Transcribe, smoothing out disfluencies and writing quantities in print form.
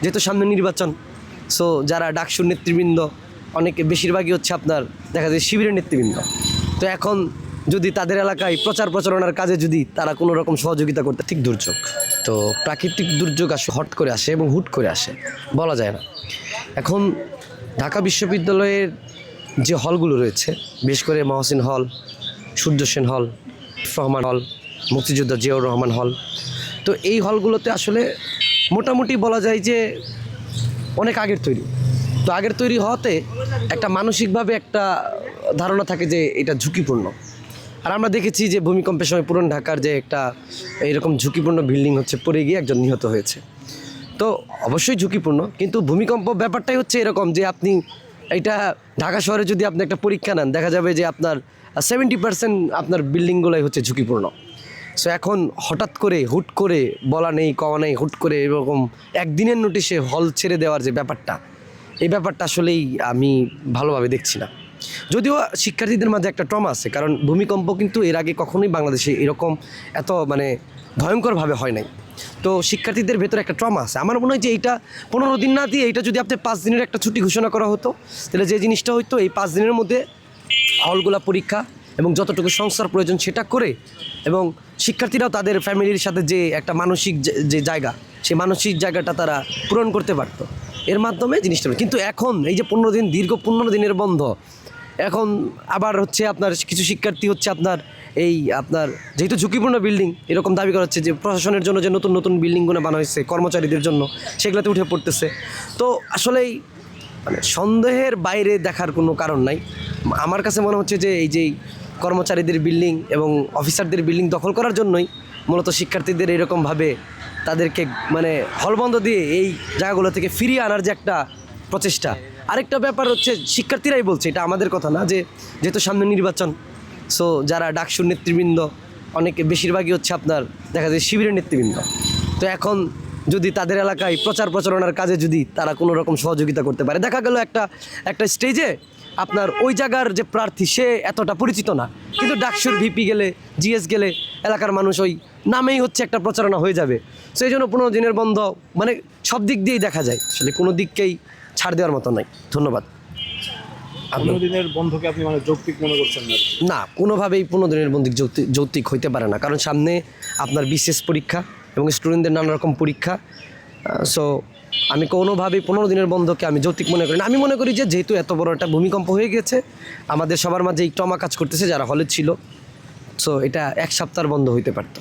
যেহেতু সামনে নির্বাচন, সো যারা ডাকসুর নেতৃবৃন্দ অনেকে বেশিরভাগই হচ্ছে আপনার দেখা যায় শিবিরের নেতৃবৃন্দ। তো এখন যদি তাদের এলাকায় প্রচার প্রচারণার কাজে যদি তারা কোনো রকম সহযোগিতা করতে, ঠিক দুর্যোগ তো প্রাকৃতিক দুর্যোগ আসে, হট করে আসে এবং হুট করে আসে, বলা যায় না। এখন ঢাকা বিশ্ববিদ্যালয়ের যে হলগুলো রয়েছে, বিশেষ করে মহসিন হল, সূর্য সেন হল, রহমান হল, মুক্তিযোদ্ধা জিয়াউর রহমান হল, তো এই হলগুলোতে আসলে মোটামুটি বলা যায় যে অনেক আগের তৈরি। তো আগের তৈরি হওয়াতে একটা মানসিকভাবে একটা ধারণা থাকে যে এটা ঝুঁকিপূর্ণ। আর আমরা দেখেছি যে ভূমিকম্পের সময় পুরান ঢাকার যে একটা এরকম ঝুঁকিপূর্ণ বিল্ডিং হচ্ছে পড়ে গিয়ে একজন নিহত হয়েছে। তো অবশ্যই ঝুঁকিপূর্ণ, কিন্তু ভূমিকম্প ব্যাপারটাই হচ্ছে এরকম যে আপনি এটা ঢাকা শহরে যদি আপনি একটা পরীক্ষা নেন, দেখা যাবে যে আপনার 70% আপনার বিল্ডিংগুলোই হচ্ছে ঝুঁকিপূর্ণ। সো এখন হঠাৎ করে হুট করে বলা নেই কওয়া নেই, হুট করে এরকম একদিনের নোটিশে হল ছেড়ে দেওয়ার যে ব্যাপারটা, এই ব্যাপারটা আসলেই আমি ভালোভাবে দেখছি না। যদিও শিক্ষার্থীদের মাঝে একটা ট্রমা আছে, কারণ ভূমিকম্প কিন্তু এর আগে কখনোই বাংলাদেশে এরকম এত ভয়ঙ্করভাবে হয় নাই। তো শিক্ষার্থীদের ভেতরে একটা ট্রমা আছে। আমার মনে হয় যে এইটা 15 দিন না দিয়ে এইটা যদি আপনি 5 দিনের একটা ছুটি ঘোষণা করা হতো, তাহলে যে জিনিসটা হইতো এই 5 দিনের মধ্যে হলগুলা পরীক্ষা এবং যতটুকু সংস্কার প্রয়োজন সেটা করে, এবং শিক্ষার্থীরাও তাদের ফ্যামিলির সাথে যে একটা মানসিক যে জায়গা, সেই মানসিক জায়গাটা তারা পূরণ করতে পারত এর মাধ্যমে জিনিসটা। কিন্তু এখন এই যে 15 দিন, দীর্ঘ 15 দিনের বন্ধ, এখন আবার হচ্ছে আপনার কিছু শিক্ষার্থী হচ্ছে আপনার আপনার যেহেতু ঝুঁকিপূর্ণ বিল্ডিং এরকম দাবি করা হচ্ছে যে প্রশাসনের জন্য যে নতুন নতুন বিল্ডিংগুলো বানা হয়েছে কর্মচারীদের জন্য, সেগুলোতে উঠে পড়তেছে। তো আসলেই সন্দেহের বাইরে দেখার কোনো কারণ নাই। আমার কাছে মনে হচ্ছে যে এই যে কর্মচারীদের বিল্ডিং এবং অফিসারদের বিল্ডিং দখল করার জন্যই মূলত শিক্ষার্থীদের এরকমভাবে তাদেরকে হলবন্ধ দিয়ে এই জায়গাগুলো থেকে ফিরিয়ে আনার যে একটা প্রচেষ্টা। আরেকটা ব্যাপার হচ্ছে শিক্ষার্থীরাই বলছে, এটা আমাদের কথা না, যে যেহেতু সামনে নির্বাচন, সো যারা ডাকসুর নেতৃবৃন্দ অনেকে বেশিরভাগই হচ্ছে আপনার দেখা যায় শিবিরের নেতৃবৃন্দ। তো এখন যদি তাদের এলাকায় প্রচার প্রচারণার কাজে যদি তারা কোনো রকম সহযোগিতা করতে পারে, দেখা গেল একটা স্টেজে আপনার ওই জায়গার যে প্রার্থী সে এতটা পরিচিত না, কিন্তু ডাকসুর ভিপি গেলে, জিএস গেলে এলাকার মানুষ ওই নামেই হচ্ছে একটা প্রচারণা হয়ে যাবে। সেই জন্য 15 দিনের বন্ধ সব দিক দিয়েই দেখা যায়, আসলে কোনো দিককেই ছাড় দেওয়ার মতো নাই। ধন্যবাদ। 15 দিনের বন্ধকে আপনি যৌক্তিক মনে করছেন না? না, কোনোভাবেই 15 দিনের বন্ধ যৌক্তিক হইতে পারে না, কারণ সামনে আপনার বিশেষ পরীক্ষা এবং স্টুডেন্টদের নানা রকম পরীক্ষা। সো আমি কোনোভাবেই 15 দিনের বন্ধকে আমি যৌক্তিক মনে করি না। আমি মনে করি যে যেহেতু এত বড় একটা ভূমিকম্প হয়ে গেছে, আমাদের সবার মাঝে এই ট্রমা কাজ করতেছে যারা হলে ছিল, সো এটা 1 সপ্তাহ বন্ধ হইতে পারতো।